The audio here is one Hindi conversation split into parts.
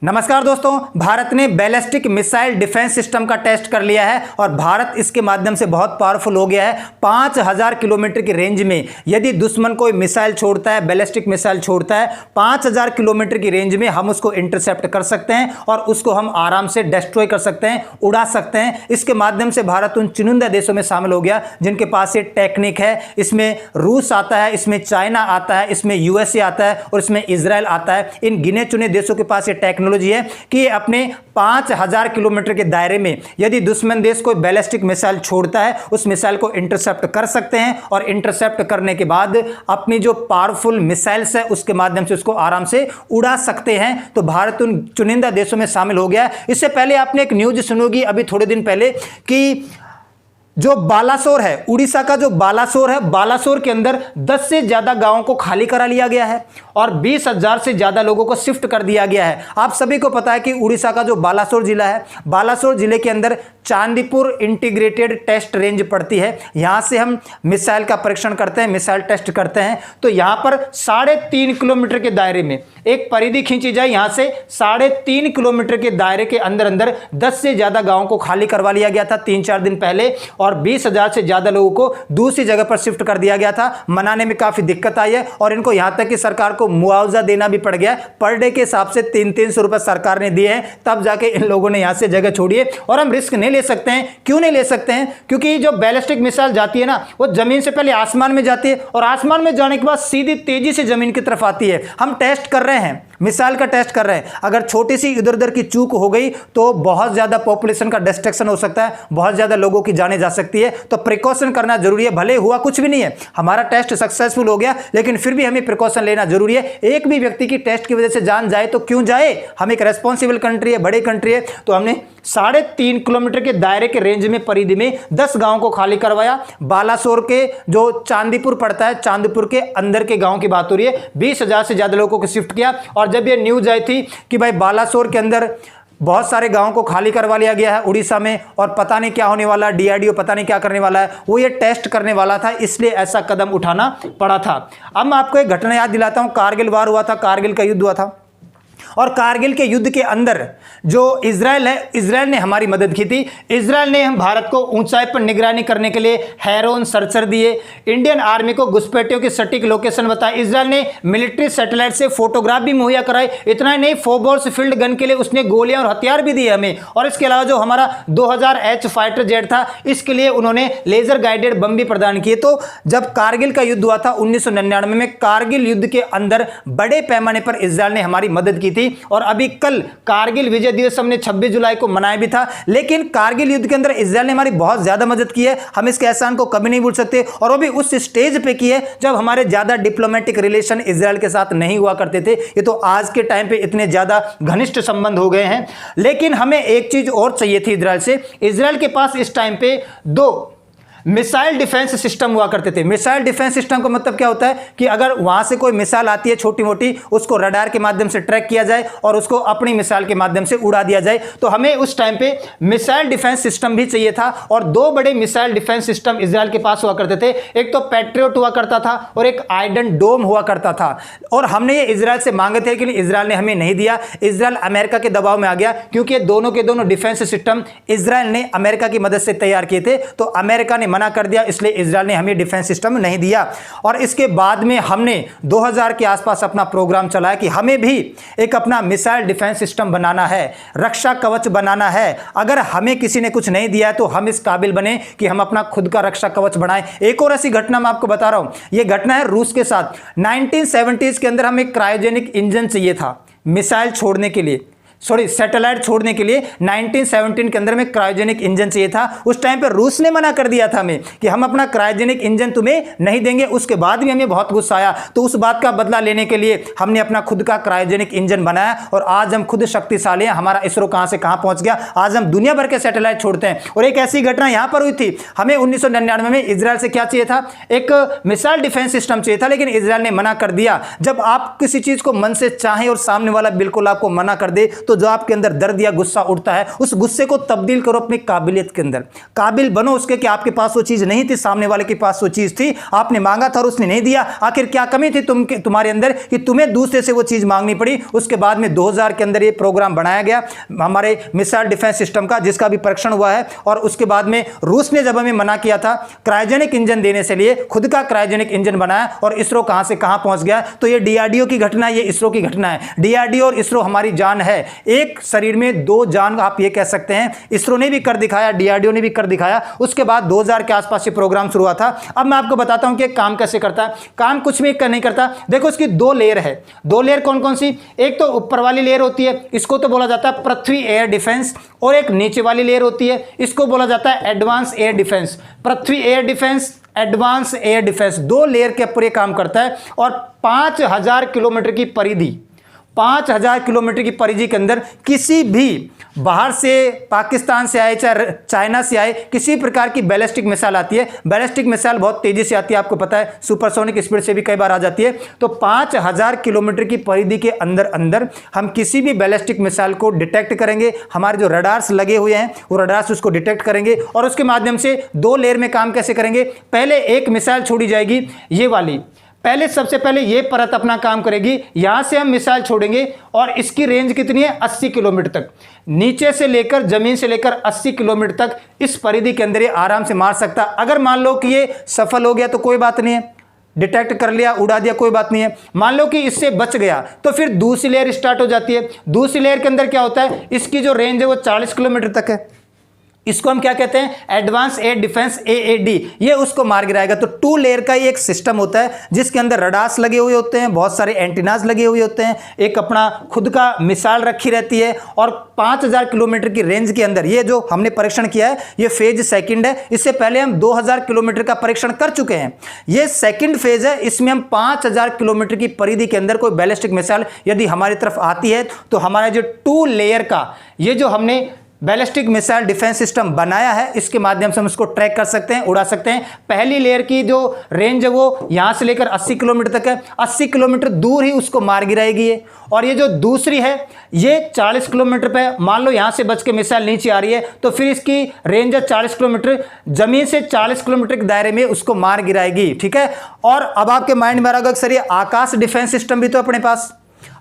नमस्कार दोस्तों, भारत ने बैलिस्टिक मिसाइल डिफेंस सिस्टम का टेस्ट कर लिया है और भारत इसके माध्यम से बहुत पावरफुल हो गया है। 5000 किलोमीटर की रेंज में यदि दुश्मन कोई मिसाइल छोड़ता है, बैलिस्टिक मिसाइल छोड़ता है, 5000 किलोमीटर की रेंज में हम उसको इंटरसेप्ट कर सकते हैं और उसको हम आराम से डिस्ट्रॉय कर सकते हैं, उड़ा सकते हैं। इसके माध्यम से भारत उन चुनिंदा देशों में शामिल हो गया जिनके पास ये टेक्निक है। इसमें रूस आता है, इसमें चाइना आता है, इसमें यूएसए आता है और इसमें इजराइल आता है। इन गिने चुने देशों के पास ये टेक्नोलॉजी है कि अपने 5000 किलोमीटर के दायरे में यदि दुश्मन देश कोई बैलिस्टिक मिसाइल छोड़ता है, उस मिसाइल को इंटरसेप्ट कर सकते हैं और इंटरसेप्ट करने के बाद अपनी जो पावरफुल मिसाइल्स है उसके माध्यम से उसको आराम से उड़ा सकते हैं। तो भारत उन चुनिंदा देशों में शामिल हो गया है। इससे पहले आपने एक न्यूज सुनोगी अभी थोड़े दिन पहले कि जो बालासोर है, उड़ीसा का जो बालासोर है, बालासोर के अंदर 10 से ज्यादा गांवों को खाली करा लिया गया है और 20,000 से ज्यादा लोगों को शिफ्ट कर दिया गया है। आप सभी को पता है कि उड़ीसा का जो बालासोर जिला है, बालासोर जिले के अंदर चांदीपुर इंटीग्रेटेड टेस्ट रेंज पड़ती है। यहां से हम मिसाइल का परीक्षण करते हैं, मिसाइल टेस्ट करते हैं। तो यहां पर 3.5 किलोमीटर के दायरे में एक परिधि खींची जाए, यहां से 3.5 किलोमीटर के दायरे के अंदर अंदर 10 से ज्यादा गांवों को खाली करवा लिया गया था 3-4 दिन पहले और 20,000 से ज्यादा लोगों को दूसरी जगह पर शिफ्ट कर दिया गया था। मनाने में काफी दिक्कत आई है और इनको यहां तक कि सरकार को मुआवजा देना भी पड़ गया। पर डे के हिसाब से 300-300 रुपए सरकार ने दिए हैं, तब जाके इन लोगों ने यहां से जगह छोड़ी है। और हम रिस्क नहीं ले सकते हैं। क्यों नहीं ले सकते हैं? क्योंकि जो बैलिस्टिक मिसाइल जाती है ना, वो जमीन से पहले आसमान में जाती है और आसमान में जाने के बाद सीधी तेजी से जमीन की तरफ आती है। हम टेस्ट कर रहे हैं, मिसाइल का टेस्ट कर रहे हैं। अगर छोटी सी इधर उधर की चूक हो गई तो बहुत ज्यादा पॉपुलेशन का डिस्ट्रक्शन हो सकता है, बहुत ज्यादा लोगों की जाने जा सकती है। तो प्रिकॉशन करना जरूरी है। भले हुआ कुछ भी नहीं है, हमारा टेस्ट सक्सेसफुल हो गया, लेकिन फिर भी हमें प्रिकॉशन लेना जरूरी है। एक भी व्यक्ति की टेस्ट की वजह से जान जाए तो क्यों जाए? हम एक रेस्पॉन्सिबल कंट्री है, बड़ी कंट्री है। तो हमने 3.5 किलोमीटर के दायरे के रेंज में परिधि में 10 गांव को खाली करवाया। बालासोर के जो चांदीपुर पड़ता है, चांदीपुर के अंदर के गांव की बात हो रही है। 20,000 से ज्यादा लोगों को शिफ्ट किया। और जब यह न्यूज आई थी कि भाई बालासोर के अंदर बहुत सारे गांवों को खाली करवा लिया गया है उड़ीसा में और पता नहीं क्या होने वाला, डीआरडीओ पता नहीं क्या करने वाला है, वो ये टेस्ट करने वाला था, इसलिए ऐसा कदम उठाना पड़ा था। अब मैं आपको एक घटना याद दिलाता हूं। कारगिल वार हुआ था, कारगिल का युद्ध हुआ था और कारगिल के युद्ध के अंदर जो इजराइल है, इजराइल ने हमारी मदद की थी। इजराइल ने हम भारत को ऊंचाई पर निगरानी करने के लिए हेरोन सर्चर दिए, इंडियन आर्मी को घुसपैठियों की सटीक लोकेशन बताई। इजराइल ने मिलिट्री सैटेलाइट से फोटोग्राफ भी मुहैया कराई। इतना ही नहीं, फोबोर्स फील्ड गन के लिए उसने गोलियां और हथियार भी दिए हमें। और इसके अलावा जो हमारा 2000 H फाइटर जेट था, इसके लिए उन्होंने लेजर गाइडेड बम भी प्रदान किए। तो जब कारगिल का युद्ध हुआ था 1999 में, कारगिल युद्ध के अंदर बड़े पैमाने पर इजराइल ने हमारी मदद की थी। और अभी कल कारगिल विजय दिवस हमने 26 जुलाई को मनाया भी था। लेकिन कारगिल युद्ध के अंदर इजराइल ने हमारी बहुत ज्यादा मदद की है, हम इसके एहसान को कभी नहीं भूल सकते। और वो भी उस स्टेज पे की है जब हमारे ज्यादा डिप्लोमेटिक रिलेशन इजराइल के साथ नहीं हुआ करते थे। ये तो आज के टाइम पे इतने ज्यादा घनिष्ठ संबंध हो गए हैं। लेकिन हमें एक चीज और चाहिए थी इजराइल से। इजराइल के पास इस टाइम पे 2 मिसाइल डिफेंस सिस्टम हुआ करते थे। मिसाइल डिफेंस सिस्टम का मतलब क्या होता है कि अगर वहां से कोई मिसाइल आती है छोटी मोटी, उसको रडार के माध्यम से ट्रैक किया जाए और उसको अपनी मिसाइल के माध्यम से उड़ा दिया जाए। तो हमें उस टाइम पे मिसाइल डिफेंस सिस्टम भी चाहिए था और 2 बड़े मिसाइल डिफेंस सिस्टम इजराइल के पास हुआ करते थे। एक तो पैट्रियट हुआ करता था और एक आयरन डोम हुआ करता था। और हमने ये इजराइल से मांगे थे, लेकिन इजराइल ने हमें नहीं दिया। इजराइल अमेरिका के दबाव में आ गया, क्योंकि ये दोनों के दोनों डिफेंस सिस्टम इजराइल ने अमेरिका की मदद से तैयार किए थे। तो अमेरिका ने मना कर दिया, इसलिए इजराइल ने हमें डिफेंस सिस्टम नहीं दिया। और इसके बाद में हमने 2000 के आसपास अपना प्रोग्राम चलाया कि हमें भी एक अपना मिसाइल डिफेंस सिस्टम बनाना है, रक्षा कवच बनाना है। अगर हमें किसी ने कुछ नहीं दिया है तो हम इस काबिल बने कि हम अपना खुद का रक्षा कवच बनाएं। एक और ऐसी घटना मैं आपको बता रहा हूं, यह घटना है रूस के साथ। 1970s के अंदर हमें क्रायोजेनिक इंजन चाहिए था मिसाइल छोड़ने के लिए, सैटेलाइट छोड़ने के लिए। 1917 के अंदर में क्रायोजेनिक इंजन चाहिए था। उस टाइम पे रूस ने मना कर दिया था हमें कि हम अपना क्रायोजेनिक इंजन तुम्हें नहीं देंगे। उसके बाद भी हमें बहुत गुस्सा आया, तो उस बात का बदला लेने के लिए हमने अपना खुद का क्रायोजेनिक इंजन बनाया और आज हम खुद शक्तिशाली हैं। हमारा इसरो कहां से कहां पहुंच गया, आज हम दुनिया भर के सैटेलाइट छोड़ते हैं। और एक ऐसी घटना यहां पर हुई थी, हमें 1999 में इजराइल से क्या चाहिए था, एक मिसाइल डिफेंस सिस्टम चाहिए था, लेकिन इजराइल ने मना कर दिया। जब आप किसी चीज को मन से चाहें और सामने वाला बिल्कुल आपको मना कर दे तो जो आपके अंदर दर्द या गुस्सा उठता है, उस गुस्से को तब्दील करो अपनी काबिलियत के अंदर। काबिल बनो उसके कि आपके पास वो चीज़ नहीं थी, सामने वाले के पास वो चीज़ थी, आपने मांगा था और उसने नहीं दिया। आखिर क्या कमी थी तुम्हारे अंदर कि तुम्हें दूसरे से वो चीज़ मांगनी पड़ी। उसके बाद में 2000 के अंदर ये प्रोग्राम बनाया गया हमारे मिसाइल डिफेंस सिस्टम का, जिसका भी परीक्षण हुआ है। और उसके बाद में रूस ने जब हमें मना किया था क्रायोजेनिक इंजन देने से लिए, खुद का क्रायोजेनिक इंजन बनाया और इसरो कहां से कहां पहुंच गया। तो ये डीआरडीओ की घटना है, ये इसरो की घटना है। डीआरडीओ और इसरो हमारी जान है, एक शरीर में दो जान आप ये कह सकते हैं। इसरो ने भी कर दिखाया, डीआरडीओ ने भी कर दिखाया। उसके बाद 2000 के आसपास ये प्रोग्राम शुरू हुआ था। अब मैं आपको बताता हूं कि काम कैसे करता है। काम कुछ भी नहीं करता। देखो इसकी दो लेयर है। दो लेयर कौन कौन सी? एक तो ऊपर वाली लेयर होती है, इसको तो बोला जाता है पृथ्वी एयर डिफेंस, और एक नीचे वाली लेयर होती है, इसको बोला जाता है advance air defence. Prithvi air defence, advance air defence, दो लेयर के ऊपर ये काम करता है। और 5000 किलोमीटर की परिधि, 5000 किलोमीटर की परिधि के अंदर किसी भी बाहर से, पाकिस्तान से आए चाहे चाइना से आए, किसी प्रकार की बैलिस्टिक मिसाइल आती है। बैलिस्टिक मिसाइल बहुत तेजी से आती है, आपको पता है, सुपरसोनिक स्पीड से भी कई बार आ जाती है। तो 5000 किलोमीटर की परिधि के अंदर अंदर हम किसी भी बैलिस्टिक मिसाइल को डिटेक्ट करेंगे। हमारे जो रडार्स लगे हुए हैं वो रडार्स उसको डिटेक्ट करेंगे और उसके माध्यम से दो लेयर में काम कैसे करेंगे। पहले एक मिसाइल छोड़ी जाएगी, ये वाली, पहले सबसे पहले ये परत अपना काम करेगी। यहां से हम मिसाइल छोड़ेंगे और इसकी रेंज कितनी है? 80 किलोमीटर तक, नीचे से लेकर जमीन से लेकर 80 किलोमीटर तक इस परिधि के अंदर ये आराम से मार सकता है। अगर मान लो कि ये सफल हो गया तो कोई बात नहीं है, डिटेक्ट कर लिया, उड़ा दिया, कोई बात नहीं है। मान लो कि इससे बच गया तो फिर दूसरी लेयर स्टार्ट हो जाती है। दूसरी लेयर के अंदर क्या होता है, इसकी जो रेंज है वो 40 किलोमीटर तक है। इसको हम क्या कहते हैं? Advance air defence, AAD. ये उसको मार गिराएगा। तो टू लेयर का ये एक सिस्टम होता है जिसके अंदर रडार्स लगे हुए होते हैं, बहुत सारे एंटीनास लगे हुए होते हैं, एक अपना खुद का मिसाइल रखी रहती है। और 5000 किलोमीटर की रेंज के अंदर ये जो हमने परीक्षण किया है ये फेज सेकंड है। इससे पहले हम 2000 किलोमीटर का परीक्षण कर चुके हैं। ये सेकंड फेज है, इसमें हम 5000 किलोमीटर की परिधि के अंदर कोई बैलिस्टिक मिसाइल यदि हमारी तरफ आती है तो हमारा जो टू लेयर का ये जो हमने बैलिस्टिक मिसाइल डिफेंस सिस्टम बनाया है, इसके माध्यम से हम उसको ट्रैक कर सकते हैं, उड़ा सकते हैं। पहली लेयर की जो रेंज है वो यहां से लेकर 80 किलोमीटर तक है, 80 किलोमीटर दूर ही उसको मार गिराएगी ये। और ये जो दूसरी है ये 40 किलोमीटर पे, मान लो यहां से बच के मिसाइल नीचे आ रही है तो फिर इसकी रेंज है 40 किलोमीटर, जमीन से 40 किलोमीटर के दायरे में उसको मार गिराएगी। ठीक है। और अब आपके माइंड में आ रहा होगा सर ये आकाश डिफेंस सिस्टम भी तो अपने पास,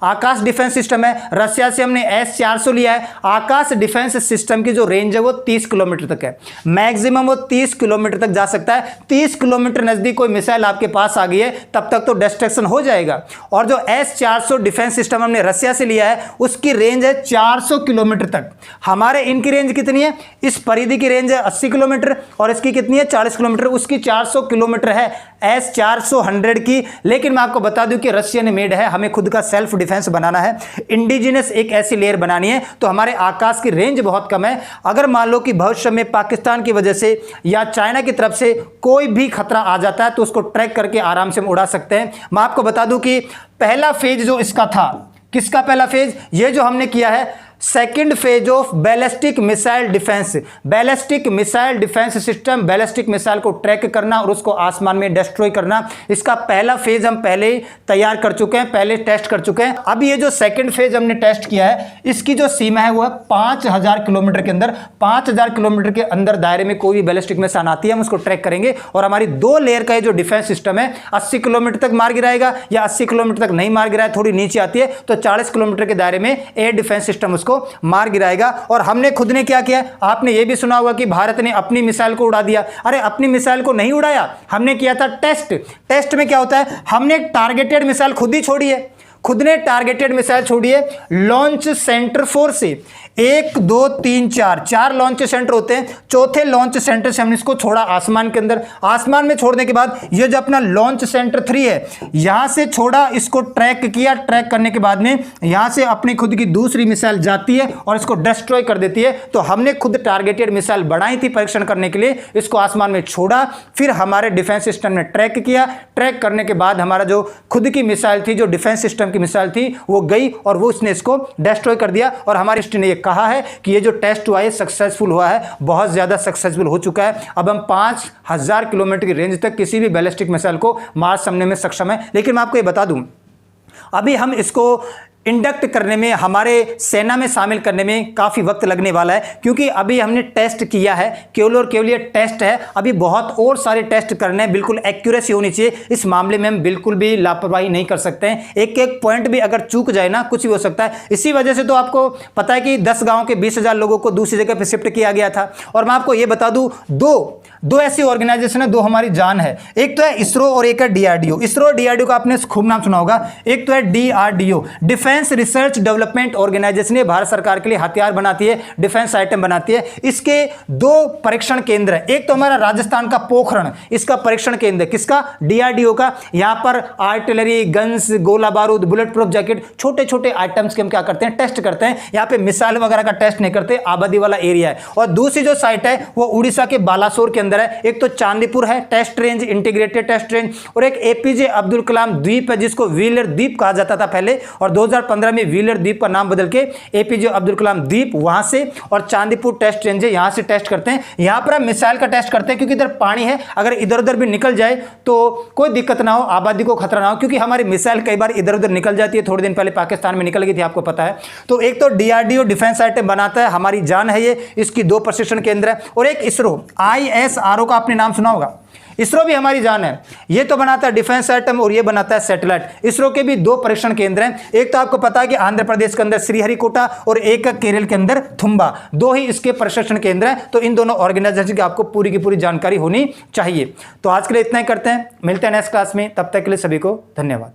आकाश डिफेंस सिस्टम है, रशिया से हमने S-400 लिया है। आकाश डिफेंस सिस्टम की जो रेंज है वो 30 किलोमीटर तक है, मैक्सिमम वो 30 किलोमीटर तक जा सकता है। 30 किलोमीटर नजदीक कोई मिसाइल आपके पास आ गई है तब तक तो डिस्ट्रक्शन हो जाएगा। और जो S-400 डिफेंस सिस्टम हमने रशिया से लिया है उसकी रेंज है 400 किलोमीटर तक। हमारे इनकी रेंज कितनी है? इस परिधि की रेंज है 80 किलोमीटर और इसकी कितनी है? 40 किलोमीटर। उसकी 400 किलोमीटर है S-400 की। लेकिन मैं आपको बता दूं कि रशियन मेड है, हमें खुद का सेल्फ डिफेंस बनाना है, इंडिजिनस एक ऐसी लेयर बनानी है, तो हमारे आकाश की रेंज बहुत कम है। अगर मान लो कि भविष्य में पाकिस्तान की वजह से या चाइना की तरफ से कोई भी खतरा आ जाता है तो उसको ट्रैक करके आराम से हम उड़ा सकते हैं। मैं आपको बता दूं कि पहला फेज जो इसका था, किसका पहला फेज? ये जो हमने किया है second phase of ballistic missile defence. Ballistic missile defence system, ballistic missile को ट्रैक करना और उसको आसमान में डिस्ट्रॉय करना, इसका पहला फेज हम पहले ही तैयार कर चुके हैं, पहले टेस्ट कर चुके हैं। अब ये जो सेकंड फेज हमने टेस्ट किया है इसकी जो सीमा है वो है 5000 किलोमीटर के अंदर। 5000 किलोमीटर के अंदर दायरे में कोई भी बैलिस्टिक मिसाइल आती है हम उसको ट्रैक करेंगे और हमारी दो लेयर का जो डिफेंस सिस्टम है 80 किलोमीटर तक मार गिराएगा, या 80 किलोमीटर तक नहीं मार गिराए, थोड़ी नीचे आती है तो 40 किलोमीटर के दायरे में एयर डिफेंस सिस्टम को मार गिराएगा। और हमने खुद ने क्या किया? आपने यह भी सुना होगा कि भारत ने अपनी मिसाइल को उड़ा दिया। अरे अपनी मिसाइल को नहीं उड़ाया, हमने किया था टेस्ट। टेस्ट में क्या होता है? हमने टारगेटेड मिसाइल खुद ही छोड़ी है, खुद ने टारगेटेड मिसाइल छोड़ी है लॉन्च सेंटर 4 से। 1 2 3 4 लॉन्च सेंटर होते हैं। चौथे लॉन्च सेंटर से हमने इसको छोड़ा आसमान के अंदर। आसमान में छोड़ने के बाद ये जो अपना लॉन्च सेंटर 3 है यहां से छोड़ा, इसको ट्रैक किया। ट्रैक करने के बाद में यहां से अपनी खुद की दूसरी मिसाइल जाती है और इसको डिस्ट्रॉय कर देती है। तो हमने खुद टारगेटेड मिसाइल बनाई थी परीक्षण करने के लिए, इसको आसमान में छोड़ा, फिर हमारे डिफेंस सिस्टम ने ट्रैक किया। ट्रैक करने के बाद हमारा जो खुद की मिसाइल थी, जो डिफेंस सिस्टम की मिसाइल थी, वो गई और वो उसने इसको डिस्ट्रॉय कर दिया। और हमारे स्टेट ने कहा है कि ये जो टेस्ट हुआ है सक्सेसफुल हुआ है, बहुत ज्यादा सक्सेसफुल हो चुका है। अब हम 5000 किलोमीटर की रेंज तक किसी भी बैलिस्टिक मिसाइल को मार समझने में सक्षम है। लेकिन मैं आपको ये बता दूं, अभी हम इसको इंडक्ट करने में, हमारे सेना में शामिल करने में काफ़ी वक्त लगने वाला है, क्योंकि अभी हमने टेस्ट किया है, केवल और केवल ये टेस्ट है। अभी बहुत और सारे टेस्ट करने हैं, बिल्कुल एक्यूरेसी होनी चाहिए। इस मामले में हम बिल्कुल भी लापरवाही नहीं कर सकते हैं। एक एक पॉइंट भी अगर चूक जाए ना, कुछ भी हो सकता है। इसी वजह से तो आपको पता है कि 10 गाँव के 20,000 लोगों को दूसरी जगह पर शिफ्ट किया गया था। और मैं आपको ये बता दूं, दो ऐसी ऑर्गेनाइजेशन है, दो हमारी जान है। एक तो है इसरो और एक है डीआरडीओ। इसरो और डीआरडीओ का आपने खूब नाम सुना होगा। एक तो है DRDO, defence research development organisation, Bharat सरकार के लिए हथियार बनाती है, डिफेंस आइटम बनाती है। इसके 2 परीक्षण केंद्र है। एक तो हमारा राजस्थान का पोखरण, इसका परीक्षण केंद्र किसका? डीआरडीओ का। यहां पर आर्टिलरी, गन्स, गोला बारूद, बुलेट प्रूफ जैकेट, छोटे छोटे आइटम्स के हम क्या करते हैं? टेस्ट करते हैं। यहां पे मिसाइल वगैरह का टेस्ट नहीं करते, आबादी वाला एरिया है। और दूसरी जो साइट है वो उड़ीसा के बालासोर के अंदर है। एक तो चांदीपुर है, test range, integrated test range, और एक एपीजे अब्दुल कलाम द्वीप है, जिसको व्हीलर द्वीप कहा जाता था पहले, और 2015 में व्हीलर द्वीप का नाम बदल के एपीजे अब्दुल कलाम द्वीप, वहां से, और चांदीपुर टेस्ट रेंज है, यहां से टेस्ट करते हैं। यहां पर हम मिसाइल का टेस्ट करते हैं, क्योंकि इधर पानी है, अगर इधर उधर भी निकल जाए तो कोई दिक्कत ना हो, आबादी को खतरा ना हो, क्योंकि हमारी मिसाइल कई बार इधर उधर निकल जाती है। थोड़े दिन पहले पाकिस्तान में निकल गई थी, आपको पता है। तो एक तो डीआरडीओ डिफेंस आइटम बनाता है, हमारी जान है ये, इसकी 2 प्रशिक्षण केंद्र है। और एक इसरो, आईएसआरओ का आपने नाम सुना होगा। इसरो भी हमारी जान है, ये तो बनाता है डिफेंस आइटम और ये बनाता है सैटेलाइट। इसरो के भी 2 परीक्षण केंद्र हैं। एक तो आपको पता है कि आंध्र प्रदेश के अंदर श्रीहरिकोटा, और एक केरल के अंदर थुम्बा, 2 ही इसके प्रशिक्षण केंद्र हैं। तो इन दोनों ऑर्गेनाइजेशन की आपको पूरी की पूरी जानकारी होनी चाहिए। तो आज के लिए इतना ही करते हैं, मिलते हैं नेक्स्ट क्लास में। तब तक के लिए सभी को धन्यवाद।